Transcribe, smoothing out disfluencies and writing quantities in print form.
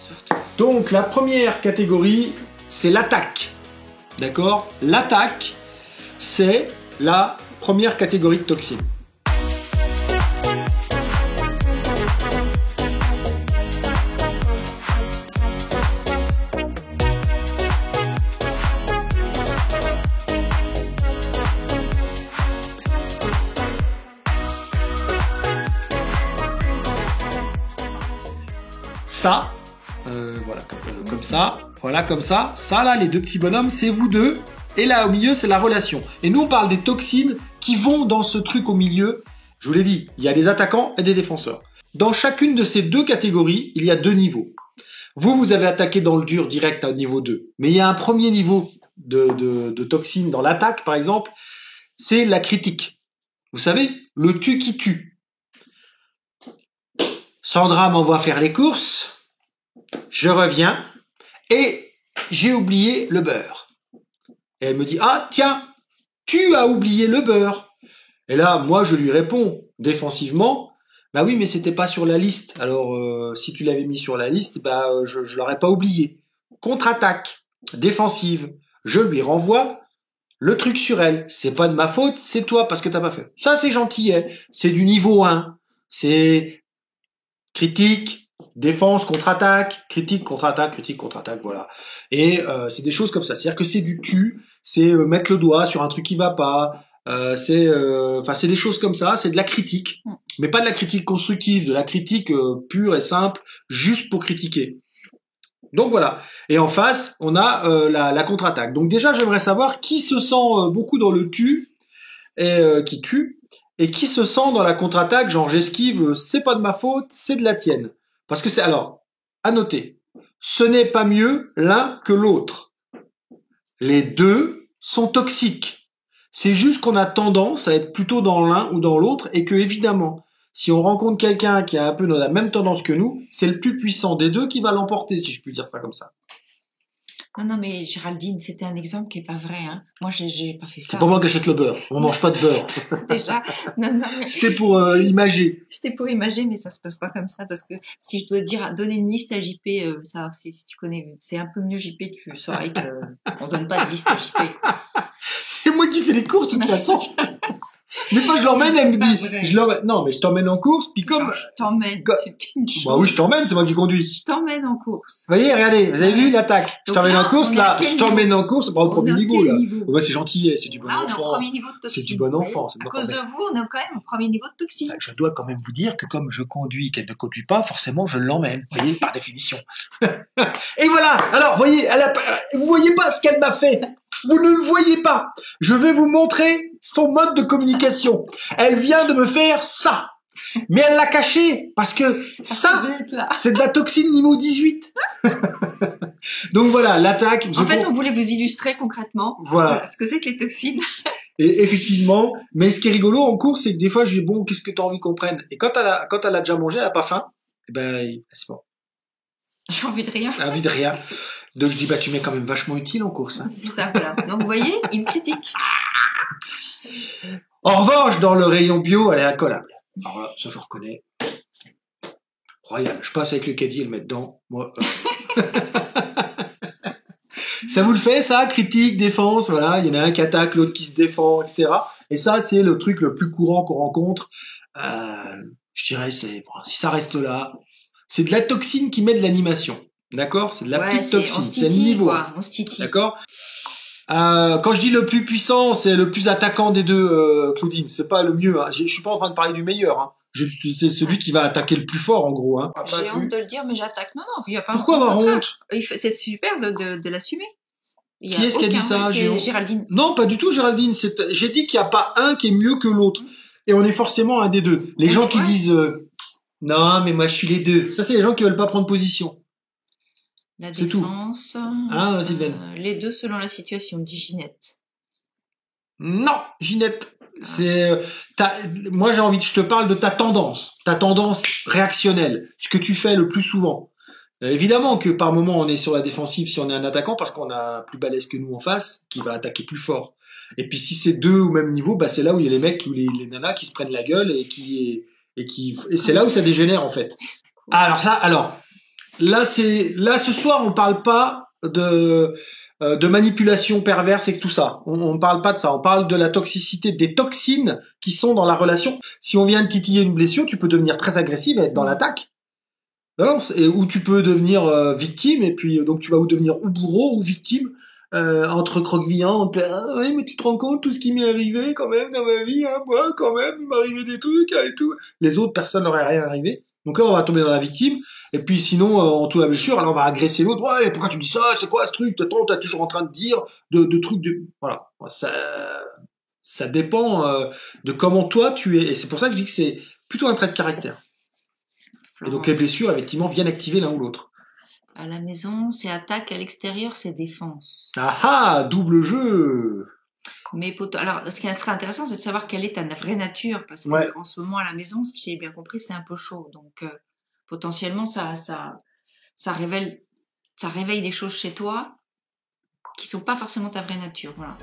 Surtout. Donc la première catégorie, c'est l'attaque. D'accord? L'attaque, c'est la première catégorie de toxines. Ça, voilà, comme ça, voilà, comme ça. Ça, là, les deux petits bonhommes, c'est vous deux. Et là, au milieu, c'est la relation. Et nous, on parle des toxines qui vont dans ce truc au milieu. Je vous l'ai dit, il y a des attaquants et des défenseur. Dans chacune de ces deux catégories, il y a deux niveaux. Vous avez attaqué dans le dur direct à niveau 2. Mais il y a un premier niveau de toxines dans l'attaque, par exemple, c'est la critique. Vous savez, le tu qui tue. Sandra m'envoie faire les courses, je reviens et j'ai oublié le beurre. Et elle me dit, ah tiens, tu as oublié le beurre. Et là, moi je lui réponds défensivement, bah oui mais c'était pas sur la liste, alors si tu l'avais mis sur la liste, bah je l'aurais pas oublié. Contre-attaque, défensive, je lui renvoie le truc sur elle. C'est pas de ma faute, c'est toi parce que t'as pas fait. Ça c'est gentil, hein. C'est du niveau 1, c'est... critique, défense, contre-attaque, critique, contre-attaque, critique, contre-attaque, voilà. Et c'est des choses comme ça. C'est-à-dire que c'est du tu, c'est mettre le doigt sur un truc qui va pas, c'est des choses comme ça, c'est de la critique, mais pas de la critique constructive, de la critique pure et simple, juste pour critiquer. Donc voilà. Et en face, on a la contre-attaque. Donc déjà, j'aimerais savoir qui se sent beaucoup dans le tu et qui tue. Et qui se sent dans la contre-attaque, genre j'esquive, c'est pas de ma faute, c'est de la tienne. Parce que c'est, alors, à noter, ce n'est pas mieux l'un que l'autre. Les deux sont toxiques. C'est juste qu'on a tendance à être plutôt dans l'un ou dans l'autre et que, évidemment, si on rencontre quelqu'un qui a un peu la même tendance que nous, c'est le plus puissant des deux qui va l'emporter, si je puis dire ça comme ça. Non, mais Géraldine, c'était un exemple qui est pas vrai. Hein. Moi, j'ai pas fait ça. C'est pas moi qui achète le beurre. On mange pas de beurre. Déjà, non. Mais... C'était pour imager. C'était pour imager, mais ça se passe pas comme ça parce que si je dois donner une liste à JP, ça, si tu connais, c'est un peu mieux JP, tu saurais que on donne pas de liste à JP. C'est moi qui fais les courses de toute façon. Des fois, je l'emmène, elle me dit, non, mais je t'emmène en course, puis comme... Alors, je t'emmène, c'est une chose. Bah oui, je t'emmène, c'est moi qui conduis. Je t'emmène en course. Vous voyez, regardez, vous avez vu l'attaque. Je t'emmène en course, là, je t'emmène en course, bah, au premier niveau, là. Ouais, c'est gentil, c'est du bon enfant. Là, on est au premier niveau de toxine. C'est du bon enfant. À cause de vous, on est quand même au premier niveau de toxine. Je dois quand même vous dire que comme je conduis, qu'elle ne conduit pas, forcément, je l'emmène. Vous voyez, par définition. Et voilà. Alors, voyez, vous voyez pas ce qu'elle m'a fait. Vous ne le voyez pas. Je vais vous montrer son mode de communication. Elle vient de me faire ça. Mais elle l'a caché parce que ça, c'est de la toxine niveau 18. Donc voilà, l'attaque. En fait, on voulait vous illustrer concrètement ce que c'est que les toxines. Et effectivement, mais ce qui est rigolo en cours, c'est que des fois, je dis bon, qu'est-ce que tu as envie qu'on prenne? Et quand elle a déjà mangé, elle a pas faim, et ben, c'est bon. J'ai envie de rien. J'ai envie de rien. Donc je dis bah tu m'es quand même vachement utile en course. Hein. C'est ça, voilà. Donc vous voyez, il me critique. En revanche, dans le rayon bio, elle est incollable. Alors là, ça je reconnais. Royal. Je passe avec le caddie et le mettre dedans. Moi. Ça vous le fait, ça? Critique, défense, voilà. Il y en a un qui attaque, l'autre qui se défend, etc. Et ça, c'est le truc le plus courant qu'on rencontre. Je dirais, si ça reste là, c'est de la toxine qui met de l'animation. D'accord? C'est de la petite toxine. C'est le niveau. On se titille. D'accord? Quand je dis le plus puissant, c'est le plus attaquant des deux, Claudine. C'est pas le mieux. Hein. Je suis pas en train de parler du meilleur. Hein. C'est celui qui va attaquer le plus fort, en gros. Hein. J'ai honte de le dire, mais j'attaque. Non, il y a pas. Pourquoi avoir honte? C'est super de l'assumer. Qui est-ce qui a dit ça? C'est Géraldine. Non, pas du tout, Géraldine. J'ai dit qu'il n'y a pas un qui est mieux que l'autre. Et on est forcément un des deux. Les gens qui disent non, mais moi je suis les deux. Ça, c'est les gens qui veulent pas prendre position. La défense. Ah, Sylvaine. Les deux selon la situation, dit Ginette. Non, Ginette. Moi j'ai envie je te parle de ta tendance réactionnelle, ce que tu fais le plus souvent. Évidemment que par moment on est sur la défensive si on est un attaquant parce qu'on a un plus balèze que nous en face qui va attaquer plus fort. Et puis si c'est deux au même niveau, bah c'est là où il y a les mecs ou les nanas qui se prennent la gueule et c'est là où ça dégénère en fait. Alors là, ce soir, on parle pas de manipulation perverse et tout ça. On parle pas de ça. On parle de la toxicité, des toxines qui sont dans la relation. Si on vient de titiller une blessure, tu peux devenir très agressive et être dans l'attaque. Non, ou tu peux devenir victime et puis donc tu vas ou devenir ou bourreau ou victime entre croque-viant. Ah, oui, mais tu te rends compte tout ce qui m'est arrivé quand même dans ma vie, hein, moi quand même, il m'arrivait des trucs hein, et tout. Les autres personnes n'auraient rien arrivé. Donc là, on va tomber dans la victime. Et puis sinon, en tout la blessure, alors on va agresser l'autre. Ouais, pourquoi tu me dis ça? C'est quoi ce truc? Attends, t'es toujours en train de dire de trucs de... Voilà. Ça dépend de comment toi tu es. Et c'est pour ça que je dis que c'est plutôt un trait de caractère. Et donc les Florence, blessures, effectivement, viennent activer l'un ou l'autre. à la maison, c'est attaque, à l'extérieur, c'est défense. Ah ah, double jeu. Mais alors, ce qui serait intéressant, c'est de savoir quelle est ta vraie nature, parce que Ouais. en ce moment à la maison, si j'ai bien compris, c'est un peu chaud. Donc, potentiellement, ça réveille des choses chez toi qui sont pas forcément ta vraie nature. Voilà.